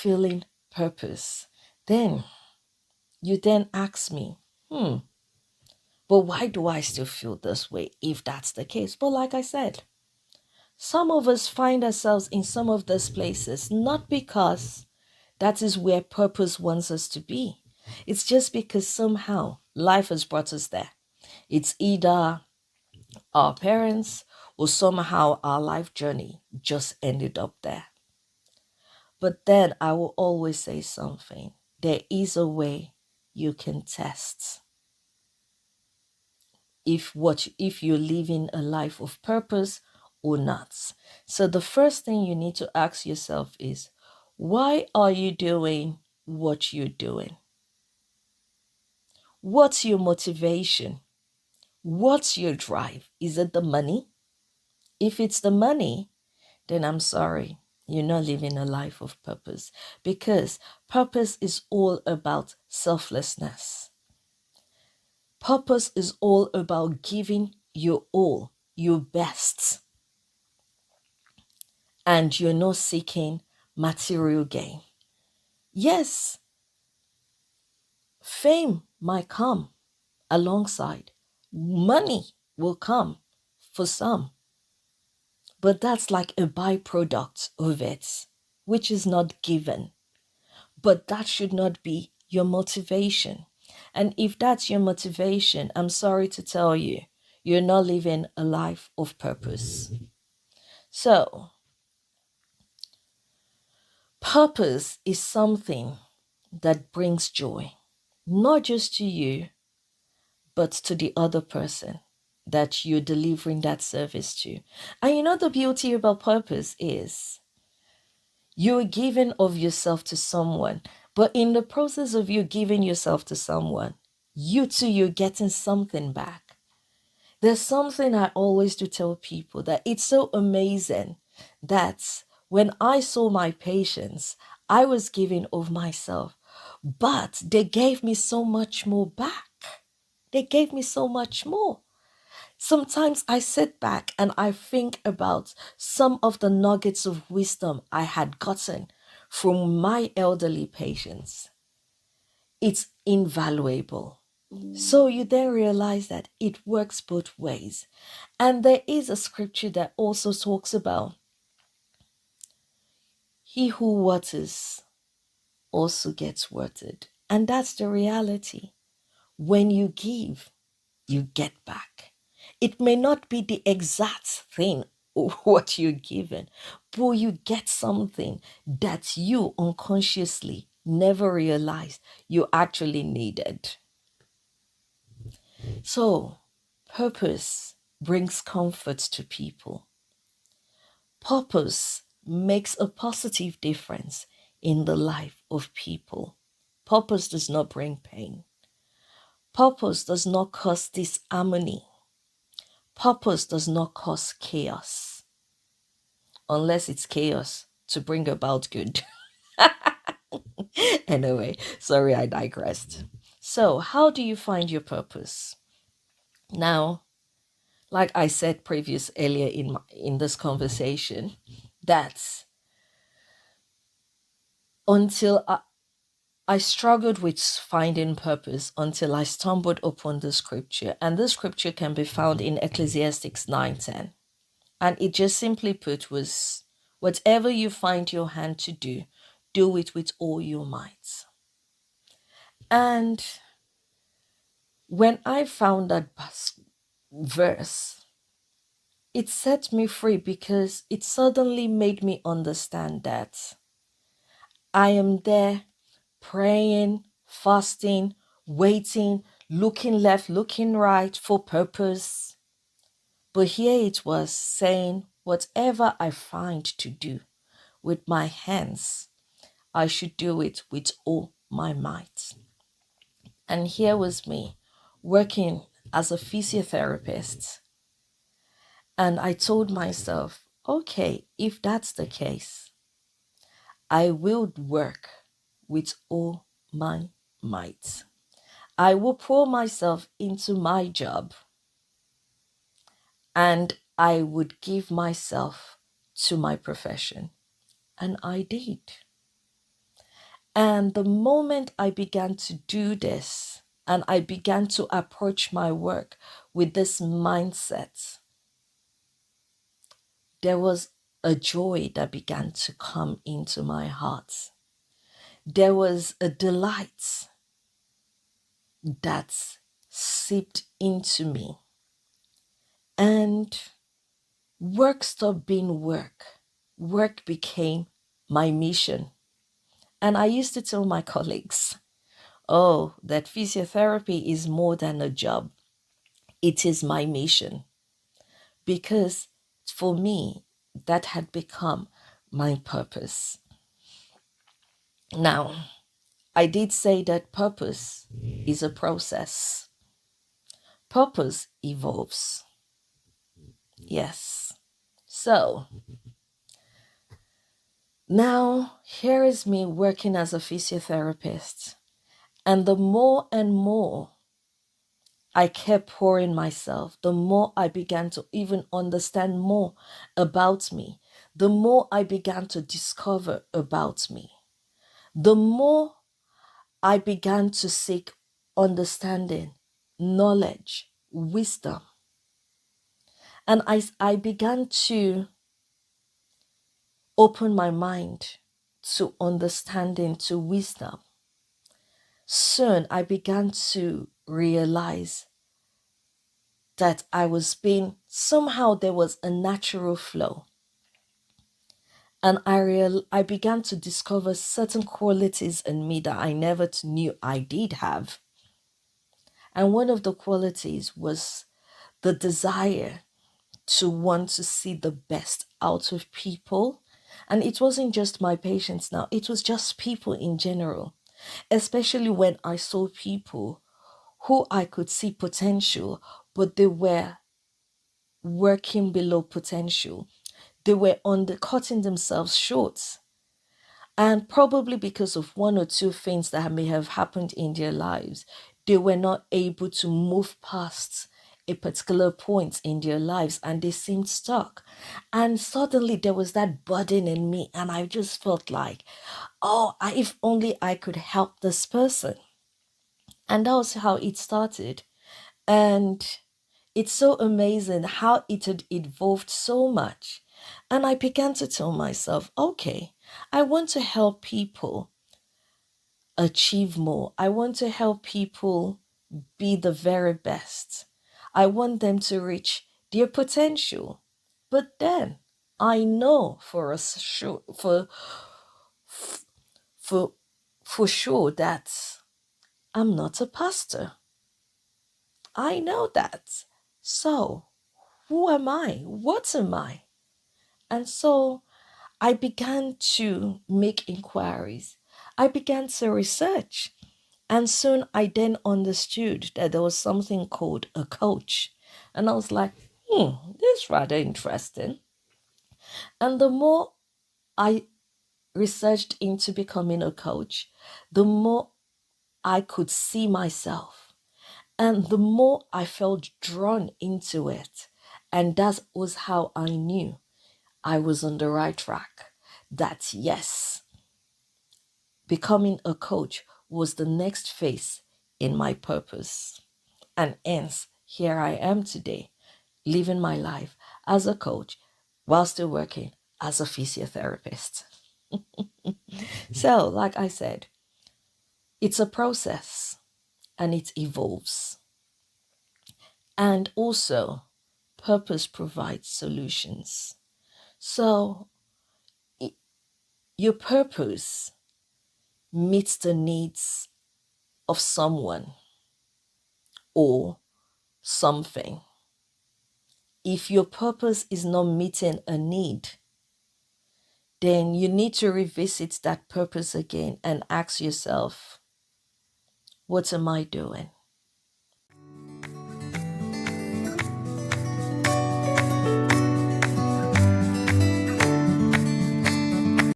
fulfilling purpose, then you then ask me, but why do I still feel this way if that's the case? But like I said, some of us find ourselves in some of these places not because that is where purpose wants us to be. It's just because somehow life has brought us there. It's either our parents or somehow our life journey just ended up there. But then I will always say something. There is a way you can test if you're living a life of purpose or not. So the first thing you need to ask yourself is, why are you doing what you're doing? What's your motivation? What's your drive? Is it the money? If it's the money, then I'm sorry, you're not living a life of purpose, because purpose is all about selflessness. Purpose is all about giving your all, your best, and you're not seeking material gain. Yes, fame might come alongside, money will come for some, but that's like a byproduct of it, which is not given. But that should not be your motivation. And if that's your motivation, I'm sorry to tell you, you're not living a life of purpose. So, purpose is something that brings joy, not just to you, but to the other person that you're delivering that service to. And you know, the beauty about purpose is you're giving of yourself to someone, but in the process of you giving yourself to someone, you too, you're getting something back. There's something I always do tell people, that it's so amazing that when I saw my patients, I was giving of myself, but they gave me so much more back. They gave me so much more. Sometimes I sit back and I think about some of the nuggets of wisdom I had gotten from my elderly patients. It's invaluable. So you then realize that it works both ways. And there is a scripture that also talks about he who waters also gets watered. And that's the reality. When you give, you get back. It may not be the exact thing of what you're given, but you get something that you unconsciously never realized you actually needed. So, purpose brings comfort to people. Purpose makes a positive difference in the life of people. Purpose does not bring pain. Purpose does not cause disharmony. Purpose does not cause chaos, unless it's chaos to bring about good. Anyway, sorry, I digressed. So, how do you find your purpose? Now, like I said earlier in this conversation, that until I struggled with finding purpose until I stumbled upon the scripture, and this scripture can be found in Ecclesiastes 9:10. And it just simply put was, whatever you find your hand to do, do it with all your might. And when I found that verse, it set me free because it suddenly made me understand that I am there praying, fasting, waiting, looking left, looking right for purpose. But here it was saying, whatever I find to do with my hands, I should do it with all my might. And here was me working as a physiotherapist. And I told myself, okay, if that's the case, I will work with all my might. I will pour myself into my job and I would give myself to my profession. And I did. And the moment I began to do this and I began to approach my work with this mindset, there was a joy that began to come into my heart. There was a delight that seeped into me. And work stopped being work. Work became my mission. And I used to tell my colleagues, oh, that physiotherapy is more than a job. It is my mission. Because for me, that had become my purpose. Now, I did say that purpose is a process. Purpose evolves. Yes. So, now here is me working as a physiotherapist. And the more and more I kept pouring myself, the more I began to even understand more about me, the more I began to discover about me, the more I began to seek understanding, knowledge, wisdom. And I began to open my mind to understanding, to wisdom. Soon I began to realize that I was being, somehow there was a natural flow. And I began to discover certain qualities in me that I never knew I did have. And one of the qualities was the desire to want to see the best out of people. And it wasn't just my patients now, it was just people in general, especially when I saw people who I could see potential, but they were working below potential. They were undercutting themselves short. And probably because of one or two things that may have happened in their lives, they were not able to move past a particular point in their lives and they seemed stuck. And suddenly there was that burden in me, and I just felt like, oh, if only I could help this person. And that was how it started. And it's so amazing how it had evolved so much. And I began to tell myself, okay, I want to help people achieve more. I want to help people be the very best. I want them to reach their potential. But then I know for us sure for for sure that I'm not a pastor. I know that. So who am I? What am I? And so I began to make inquiries. I began to research. And soon I then understood that there was something called a coach. And I was like, this is rather interesting. And the more I researched into becoming a coach, the more I could see myself. And the more I felt drawn into it. And that was how I knew I was on the right track. That yes, becoming a coach was the next phase in my purpose. And hence, here I am today, living my life as a coach while still working as a physiotherapist. So, like I said, it's a process and it evolves. And also, purpose provides solutions. So, your purpose meets the needs of someone or something. If your purpose is not meeting a need, then you need to revisit that purpose again and ask yourself, what am I doing?